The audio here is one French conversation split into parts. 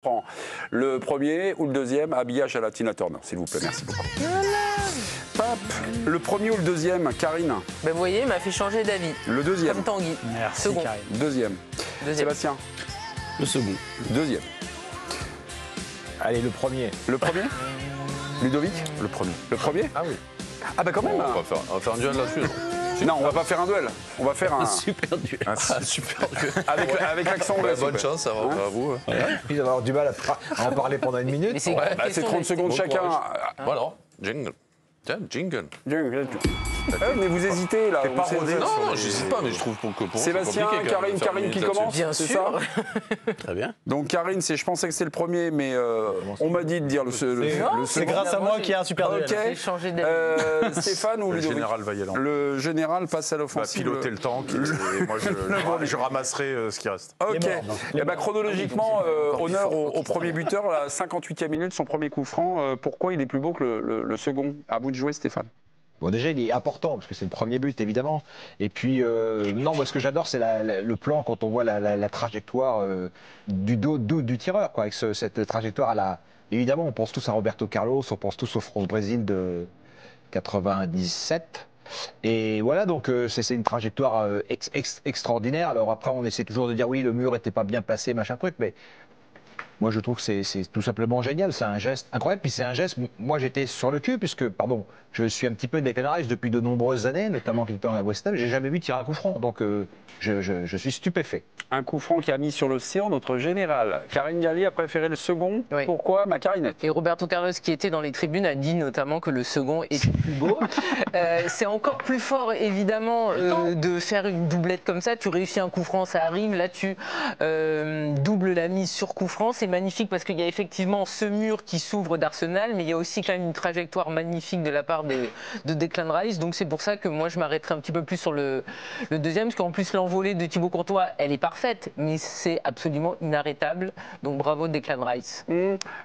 prend le premier ou le deuxième habillage à la Tina Turner, s'il vous plaît, merci beaucoup. Pape, le premier ou le deuxième, Karine? Ben vous voyez, il m'a fait changer d'avis. Le deuxième. Comme Tanguy. Merci, Second. Karine. Deuxième. Sébastien? Le second. Deuxième. Allez, le premier. Le premier? Ludovic? Le premier. Le premier? Ah oui. Ah bah quand même. On va faire un duel là-dessus. Non, on va pas faire un duel. On va faire un Super duel. Un super duel. avec l'accent anglais. Bonne chance à vous. Ils vont avoir du mal à en parler pendant une minute. Mais c'est Bah, c'est 30 secondes chacun. Bon alors, jingle. Tiens, jingle. Mais vous hésitez là. Non, j'hésite pas, mais je trouve pour Sébastien, Karine qui commence. Bien c'est sûr. ça. Très bien. Donc Karine, je pensais que c'est le premier, mais on m'a dit de dire le second. C'est grâce à moi qu'il y a un super duel. Ok. J'ai changé d'avis. Stéphane ou Le Ludovic? général Vaillant. Le général passe à Va l'offensive. piloter le tank et moi je ramasserai ce qui reste. Ok. Il est mort, non. Eh ben, chronologiquement, honneur au premier buteur, la 58e minute, son premier coup franc. Pourquoi il est plus beau que le second? À vous de jouer, Stéphane. Bon, déjà, il est important, parce que c'est le premier but, évidemment. Et puis, non, moi, ce que j'adore, c'est le plan, quand on voit la trajectoire du dos du tireur, quoi, avec cette trajectoire à la... Évidemment, on pense tous à Roberto Carlos, on pense tous au France-Brésil de 97. Et voilà, donc c'est une trajectoire extraordinaire. Alors après, on essaie toujours de dire, oui, le mur n'était pas bien placé, machin truc, mais... Moi, je trouve que c'est tout simplement génial. C'est un geste incroyable. Puis c'est un geste. Moi, j'étais sur le cul, puisque, pardon, je suis un petit peu Declan Rice depuis de nombreuses années, notamment quelque temps à West Ham. J'ai jamais vu tirer un coup franc. Donc, je suis stupéfait. Un coup franc qui a mis sur l'océan notre général. Karine Galli a préféré le second. Oui. Pourquoi, ma Karinette? Et Roberto Carlos, qui était dans les tribunes, a dit notamment que le second était plus beau. C'est encore plus fort, évidemment, de faire une doublette comme ça. Tu réussis un coup franc, ça arrive. Là, tu doubles la mise sur coup franc. C'est magnifique parce qu'il y a effectivement ce mur qui s'ouvre d'Arsenal, mais il y a aussi quand même une trajectoire magnifique de la part de Declan Rice. Donc c'est pour ça que moi, je m'arrêterai un petit peu plus sur le deuxième, parce qu'en plus, l'envolée de Thibaut Courtois, elle est parfaite, mais c'est absolument inarrêtable. Donc bravo Declan Rice.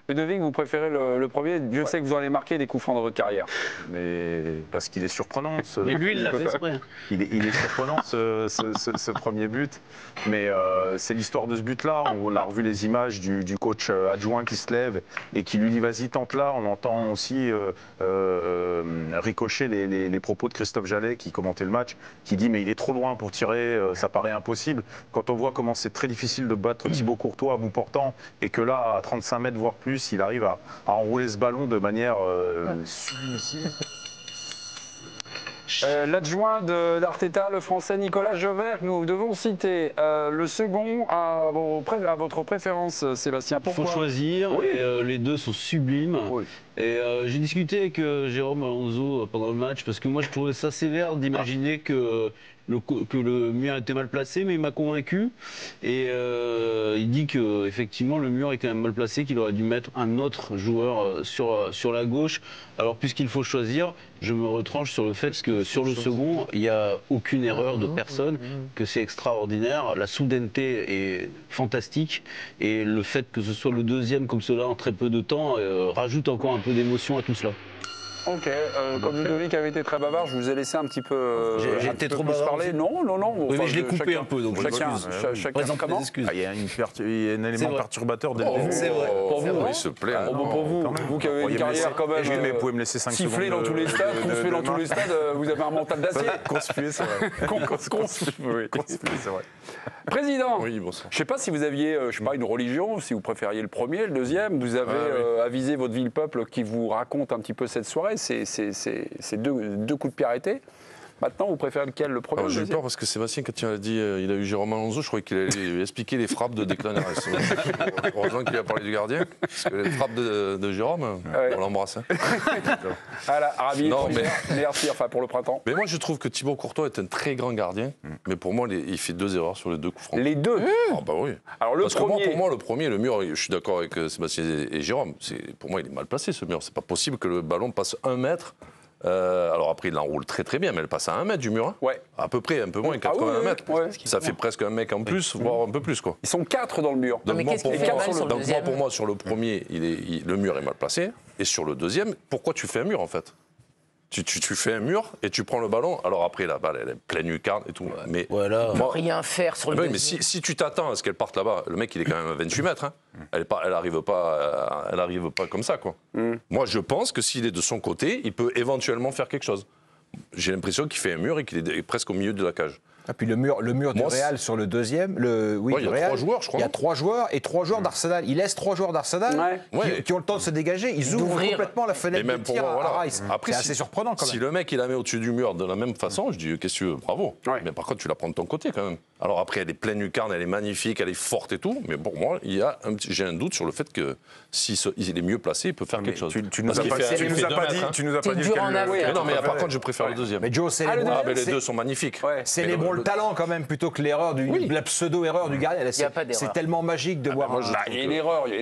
Ludovic, vous préférez le premier? Dieu sait que vous en avez marqué des coups francs dans votre carrière. Mais parce qu'il est surprenant. Mais lui, il l'a fait exprès. Il est surprenant ce premier but. Mais c'est l'histoire de ce but-là. On a revu les images du coach adjoint qui se lève et qui lui dit vas-y tente là. On entend aussi ricocher les propos de Christophe Jallet qui commentait le match, qui dit mais il est trop loin pour tirer, ça paraît impossible. Quand on voit comment c'est très difficile de battre Thibaut Courtois à bout portant et que là à 35 mètres voire plus il arrive à enrouler ce ballon de manière sublimissime. L'adjoint d'Arteta, le français Nicolas Jovert, nous devons citer le second à votre préférence, Sébastien. Il faut Pourquoi? choisir, Oui. et, les deux sont sublimes. Oui. Et j'ai discuté avec Jérôme Alonso pendant le match, parce que moi je trouvais ça sévère d'imaginer que le mur était mal placé, mais il m'a convaincu. Et il dit que effectivement le mur est quand même mal placé, qu'il aurait dû mettre un autre joueur sur la gauche. Alors puisqu'il faut choisir, je me retranche sur le fait que sur le second, il n'y a aucune erreur de personne, que c'est extraordinaire. La soudaineté est fantastique. Et le fait que ce soit le deuxième comme cela en très peu de temps rajoute encore un peu d'émotion à tout cela. Ok, comme Ludovic avait été très bavard, je vous ai laissé un petit peu, J'ai un été peu trop plus bavard parler. aussi. Non. Oui, Enfin, mais je l'ai coupé un peu, donc chacun, Présente comment? mes excuses. Il y a un élément vrai. perturbateur dès le début. C'est vrai. Pour vous, vrai. il se plaît. Pour vous qui avez une Pourriez me carrière laisser- quand même. Mais vous pouvez me laisser 5 secondes. Siffler dans tous les stades, conspuer dans tous les stades, vous avez un mental d'acier. Conspuer, c'est vrai. Oui. Conspuer, c'est vrai. Président, Oui, bonsoir. je ne sais pas si vous aviez, je sais pas, une religion, si vous préfériez le premier, le deuxième. Vous avez avisé votre ville-peuple qui vous raconte un petit peu cette soirée. C'est deux coups de pied arrêtés. Maintenant, vous préférez lequel, le premier ou le J'ai eu deuxième? peur parce que Sébastien, quand il a dit il a eu Jérôme Alonso, je croyais qu'il allait expliquer les frappes de Declan Rice. Heureusement qu'il a parlé du gardien, parce que les frappes de Jérôme, on l'embrasse. Hein. Voilà, ravi, Non, merci, enfin pour le printemps. Mais moi, je trouve que Thibaut Courtois est un très grand gardien, mais pour moi, il fait 2 erreurs sur les 2 coups francs. Les deux. Ah bah oui. Alors le Parce premier. que moi, pour moi, le premier, le mur, je suis d'accord avec Sébastien et Jérôme, pour moi, il est mal placé ce mur. C'est pas possible que le ballon passe 1 mètre. Alors après, il l'enroule très très bien, mais elle passe à 1 mètre du mur. Hein. Ouais. À peu près, un peu moins, 80 mètres. Ouais. Ça fait presque un mec en plus, voire un peu plus, quoi. Ils sont 4 dans le mur. Non, mais moi, qu'est-ce qu'il pour fait moi, mal sur le deuxième? pour moi, sur le premier, le mur est mal placé. Et sur le deuxième, pourquoi tu fais un mur, en fait? Tu fais un mur et tu prends le ballon. Alors après, la balle, elle est pleine lucarne et tout. Mais Voilà. On peut rien faire sur le mais deuxième. si tu t'attends à ce qu'elle parte là-bas, le mec, il est quand même à 28 mètres. Hein. Elle arrive pas comme ça, quoi. Moi, je pense que s'il est de son côté, il peut éventuellement faire quelque chose. J'ai l'impression qu'il fait un mur et qu'il est presque au milieu de la cage. Et puis le mur du Moi, Real sur le deuxième, Ouais, il y a du Real, 3 joueurs, je crois. il y a 3 joueurs et 3 joueurs d'Arsenal. Il laisse 3 joueurs d'Arsenal Ouais. qui ont le temps de se dégager. Ils ouvrent D'ouvrir. complètement la Et fenêtre de même pour tir moi, à voilà. Rice. Après, C'est si- assez surprenant quand Si même. le mec il la met au-dessus du mur de la même façon, je dis qu'est-ce que tu veux, bravo. Ouais. Mais par contre, tu la prends de ton côté quand même. Alors après, elle est pleine lucarne, elle est magnifique, elle est forte et tout. Mais pour moi, j'ai un doute sur le fait que s'il est mieux placé, il peut faire quelque chose. Tu nous Parce as qu'il pas fait- tu il nous fait as 2 pas mètres, dit. hein. Tu nous as pas T'es dit dur lequel en affaire. Mais non, mais par préféré. contre, je préfère le deuxième. Mais Joe, c'est les Ah, bons- mais les c'est- deux sont magnifiques. Ouais. c'est Mais les bons le talent quand même plutôt que l'erreur la pseudo-erreur du gardien. y a pas d'erreur. C'est tellement magique de voir. moi, je- Il y a une erreur, mais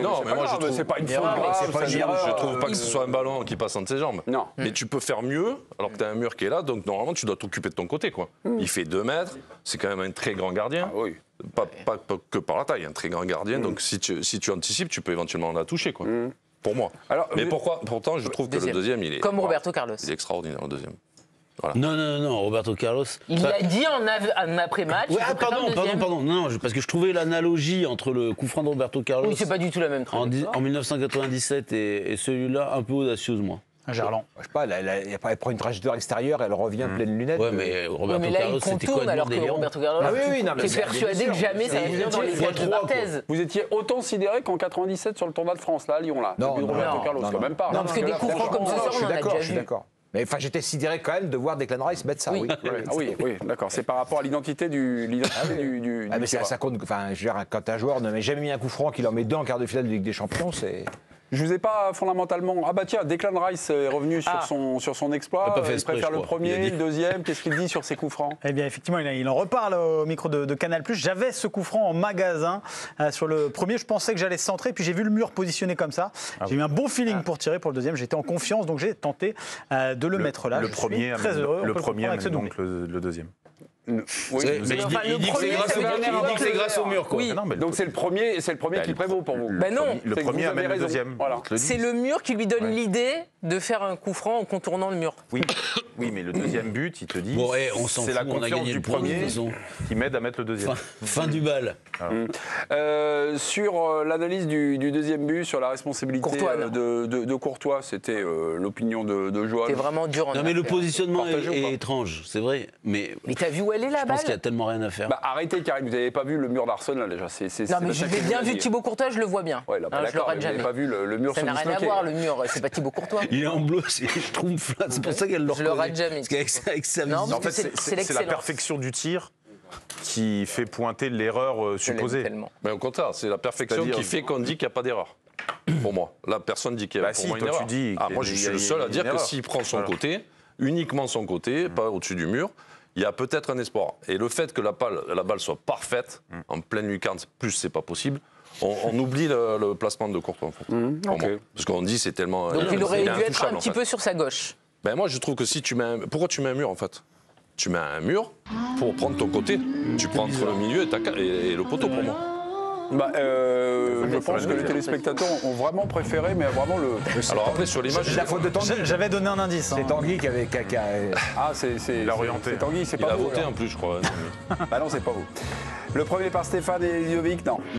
Non, c'est mais pas moi, je grave, trouve- c'est pas une faute erreur, grave, c'est pas ça une joue. erreur. Je trouve pas que ce soit un ballon qui passe entre ses jambes. Non. Mais tu peux faire mieux alors que tu as un mur qui est là, donc normalement tu dois t'occuper de ton côté, quoi. Il fait 2 mètres, c'est quand même un très grand gardien. Ah oui. Pas que par la taille, un très grand gardien. Donc si tu anticipes, tu peux éventuellement la toucher, quoi. Pour moi. Alors, Mais pourtant, je trouve que le deuxième, il est. Comme Roberto Carlos. Il est extraordinaire, le deuxième. Non, Roberto Carlos. Il Ça- l'a dit en après-match. Ouais, je préfère le deuxième. pardon. Non, parce que je trouvais l'analogie entre le coup franc de Roberto Carlos Oui, c'est pas du tout la même trajectoire. en 1997 et celui-là un peu audacieuse, moi. Gerland. Je sais pas, elle prend une trajectoire extérieure, elle revient pleine lunette. Ouais, mais Ouais, Roberto mais là, Carlos, il c'était contourne complètement alors que délirant. Roberto Carlos, Ah oui, non, mais qui est c'est bien persuadé sûr. que jamais ça va Et venir dans les il y a gauges de trois, Barthez. Vous étiez autant sidéré qu'en 97 sur le tournoi de France, là, à Lyon, là. Non, depuis non, Roberto non, Carlos, non, quand même pas. Non, parce que des là, coups francs comme franchement, ça, je on suis en a d'accord, déjà je suis vu. d'accord. Mais enfin, j'étais sidéré quand même de voir Declan Rice mettre ça, oui. Ah oui, d'accord. C'est par rapport à l'identité du Ah, mais tireur. ça compte. Enfin, je veux dire, quand un joueur ne met jamais mis un coup franc, qu'il en met 2 en quart de finale de Ligue des Champions, c'est. Je vous ai pas fondamentalement. Ah bah tiens, Declan Rice est revenu sur son exploit. Il a pas fait Il exprès, préfère je le crois. Il a premier, dit. le deuxième. Qu'est-ce qu'il dit sur ses coups francs? Eh bien, effectivement, il en reparle au micro de Canal+. J'avais ce coup franc en magasin sur le premier. Je pensais que j'allais centrer, puis j'ai vu le mur positionné comme ça. J'ai eu un bon feeling pour tirer pour le deuxième. J'étais en confiance, donc j'ai tenté de le mettre là. Le Je premier, suis très heureux. On peut le le premier comprendre avec ce amène doublé. donc le deuxième. Oui, Mais vous avez- Enfin, le premier, ça veut dire qu'il il dit que c'est grâce au mur, quoi. Oui. Ah non, mais Donc c'est le premier qui prévaut pour vous. Ben non. Le C'est que premier vous avez amène le raison. deuxième. Voilà. C'est le mur qui lui donne l'idée de faire un coup franc en contournant le mur. Oui, mais le deuxième but, il te dit, Bon, on s'en c'est la fout, on a confiance gagné du le point, de toute premier façon. qui m'aide à mettre le deuxième. Fin du bal. Sur l'analyse du deuxième but, sur la responsabilité Courtois, non. de Courtois, c'était l'opinion de Johan. C'est vraiment dur en Non, mais le affaire. positionnement Partagé ou est pas étrange, c'est vrai. Mais Mais t'as vu où elle est la je balle pense qu'il y a tellement rien à faire. Bah, arrêtez Karim, vous n'avez pas vu le mur d'Arsenal déjà. Non, mais je l'ai bien vu Thibaut Courtois, je le vois bien. Ouais, là, Hein, je le d'accord, rate mais vous n'avez jamais. pas vu le mur Ça se n'a rien à disloquer. voir, le mur. C'est pas Thibaut Courtois. Il est en bleu, c'est Schtroumpf, là. C'est pour ça qu'elle le Je le reconnaît. rate jamais. Parce qu'avec sa Non, vision. En fait, c'est c'est la l'excellence. perfection du tir qui fait pointer l'erreur Je l'aime supposée. tellement. Mais au contraire, c'est la perfection C'est-à-dire- qui fait qu'on dit qu'il n'y a pas d'erreur. Pour moi. Là, personne dit qu'il y a Bah pour si, moi une toi, tu erreur. dis Ah, qu'il moi, y a- je il y suis a- le seul à il y a dire une que erreur. s'il prend son Voilà. côté, uniquement son côté, pas au-dessus du mur, il y a peut-être un espoir. Et le fait que la balle soit parfaite, en pleine lucarne, plus c'est pas possible, on oublie le placement de Courtois, en fait. Pour ok. moi. Parce qu'on dit c'est tellement. Donc il aurait est dû être un intouchable, en petit fait. peu sur sa gauche. Ben moi, je trouve que si tu mets pourquoi tu mets un mur, en fait? Tu mets un mur pour prendre ton côté. Tu prends entre le milieu et le poteau, pour moi. Bah, je ça pense va que le les faire. téléspectateurs ont vraiment préféré, mais vraiment le. Alors après, sur l'image, C'est la faute de Tanguy. J'avais donné un indice. C'est Tanguy qui avait. Ah, c'est l'a orienté. c'est Tanguy, c'est il pas a vous. voté alors. en plus, je crois. Ah non, c'est pas vous. Le premier par Stéphane et Ludovic, non.